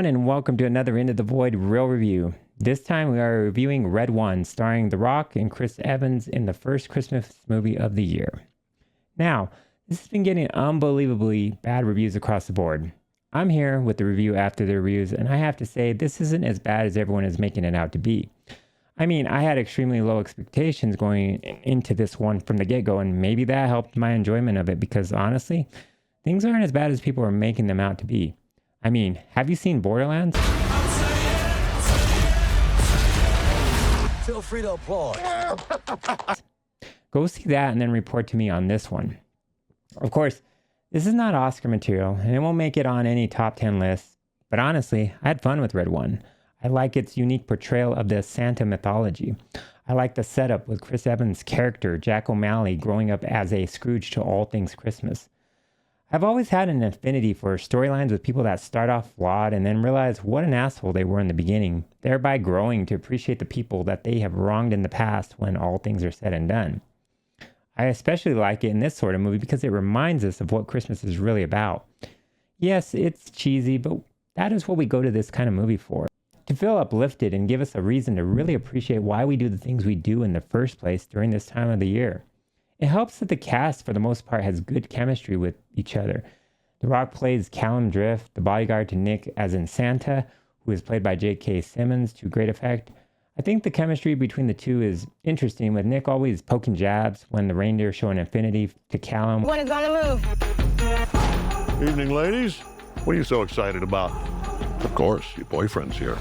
everyone, and welcome to another Into the Void Real Review. This time we are reviewing Red One, starring The Rock and Chris Evans in the first Christmas movie of the year. Now, this has been getting unbelievably bad reviews across the board. I'm here with the review after the reviews, and I have to say this isn't as bad as everyone is making it out to be. I mean, I had extremely low expectations going into this one from the get-go, and maybe that helped my enjoyment of it because honestly, things aren't as bad as people are making them out to be. I mean, have you seen Borderlands? Feel free to applaud. Go see that and then report to me on this one. Of course, this is not Oscar material and it won't make it on any top 10 lists, but honestly, I had fun with Red One. I like its unique portrayal of the Santa mythology. I like the setup with Chris Evans' character, Jack O'Malley, growing up as a Scrooge to all things Christmas. I've always had an affinity for storylines with people that start off flawed and then realize what an asshole they were in the beginning, thereby growing to appreciate the people that they have wronged in the past when all things are said and done. I especially like it in this sort of movie because it reminds us of what Christmas is really about. Yes, it's cheesy, but that is what we go to this kind of movie for. To feel uplifted and give us a reason to really appreciate why we do the things we do in the first place during this time of the year. It helps that the cast, for the most part, has good chemistry with each other. The Rock plays Callum Drift, the bodyguard to Nick as in Santa, who is played by J.K. Simmons to great effect. I think the chemistry between the two is interesting, with Nick always poking jabs when the reindeer show an affinity to Callum. One is on the move. Evening, ladies. What are you so excited about? Of course, your boyfriend's here.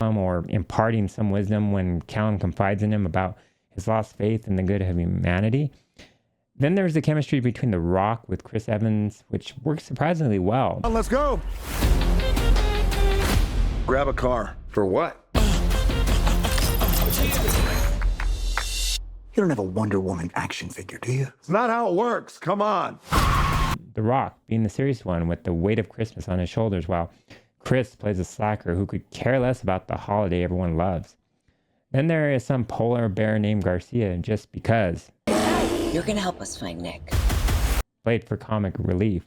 Or imparting some wisdom when Callum confides in him about his lost faith in the good of humanity. Then there's the chemistry between The Rock with Chris Evans, which works surprisingly well. Let's go. Grab a car. For what? You don't have a Wonder Woman action figure, do you? It's not how it works. Come on. The Rock being the serious one with the weight of Christmas on his shoulders, while Chris plays a slacker who could care less about the holiday everyone loves. Then there is some polar bear named Garcia just because. You're gonna help us find Nick. Played for comic relief.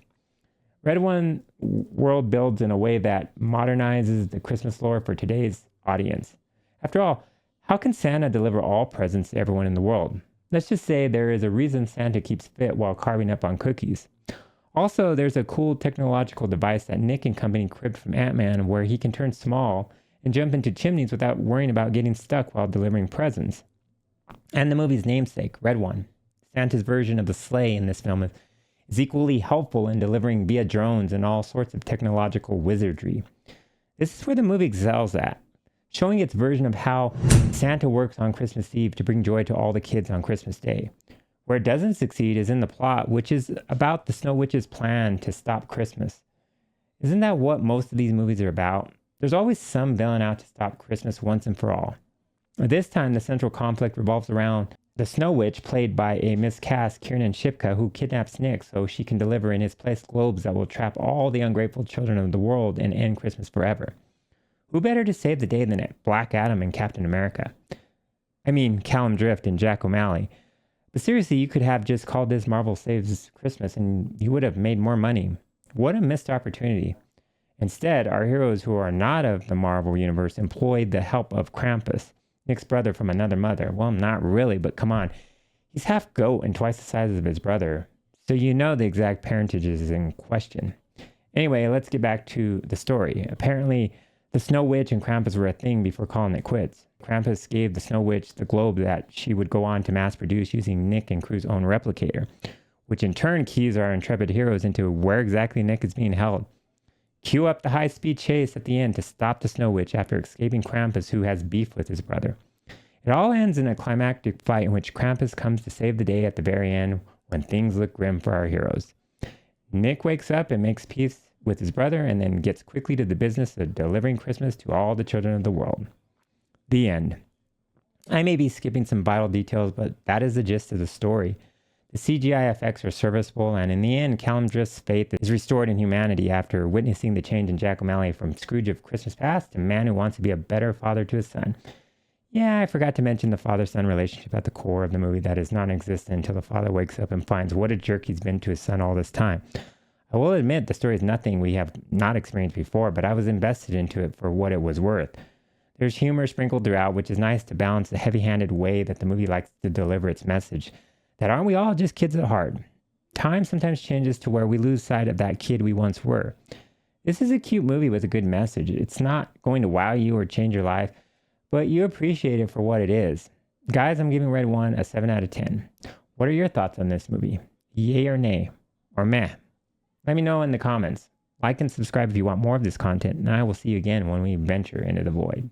Red One world builds in a way that modernizes the Christmas lore for today's audience. After all, how can Santa deliver all presents to everyone in the world? Let's just say there is a reason Santa keeps fit while carving up on cookies. Also, there's a cool technological device that Nick and company cribbed from Ant-Man where he can turn small and jump into chimneys without worrying about getting stuck while delivering presents. And the movie's namesake, Red One, Santa's version of the sleigh in this film, is equally helpful in delivering via drones and all sorts of technological wizardry. This is where the movie excels at, showing its version of how Santa works on Christmas Eve to bring joy to all the kids on Christmas Day. Where it doesn't succeed is in the plot, which is about the Snow Witch's plan to stop Christmas. Isn't that what most of these movies are about? There's always some villain out to stop Christmas once and for all. This time, the central conflict revolves around the Snow Witch, played by a miscast Kiernan Shipka, who kidnaps Nick so she can deliver in his place globes that will trap all the ungrateful children of the world and end Christmas forever. Who better to save the day than Black Adam and Captain America? I mean, Callum Drift and Jack O'Malley. But seriously, you could have just called this Marvel Saves Christmas and you would have made more money. What a missed opportunity. Instead, our heroes who are not of the Marvel Universe employed the help of Krampus, Nick's brother from another mother. Well, not really, but come on. He's half goat and twice the size of his brother, so you know the exact parentage is in question. Anyway, let's get back to the story. Apparently, the Snow Witch and Krampus were a thing before calling it quits. Krampus gave the Snow Witch the globe that she would go on to mass produce using Nick and crew's own replicator, which in turn keys our intrepid heroes into where exactly Nick is being held. Cue up the high-speed chase at the end to stop the Snow Witch after escaping Krampus, who has beef with his brother. It all ends in a climactic fight in which Krampus comes to save the day at the very end when things look grim for our heroes. Nick wakes up and makes peace with his brother and then gets quickly to the business of delivering Christmas to all the children of the world. The end. I may be skipping some vital details, but that is the gist of the story. The CGI effects are serviceable, and in the end, Callum Drift's faith is restored in humanity after witnessing the change in Jack O'Malley from Scrooge of Christmas Past to man who wants to be a better father to his son. Yeah, I forgot to mention the father-son relationship at the core of the movie that is non-existent until the father wakes up and finds what a jerk he's been to his son all this time. I I will admit the story is nothing we have not experienced before, but I was invested into it for what it was worth. There's humor sprinkled throughout, which is nice to balance the heavy-handed way that the movie likes to deliver its message. That aren't we all just kids at heart? Time sometimes changes to where we lose sight of that kid we once were. This is a cute movie with a good message. It's not going to wow you or change your life, but you appreciate it for what it is. Guys, I'm giving Red One a 7 out of 10. What are your thoughts on this movie? Yay or nay? Or meh? Let me know in the comments. Like and subscribe if you want more of this content, and I will see you again when we venture into the void.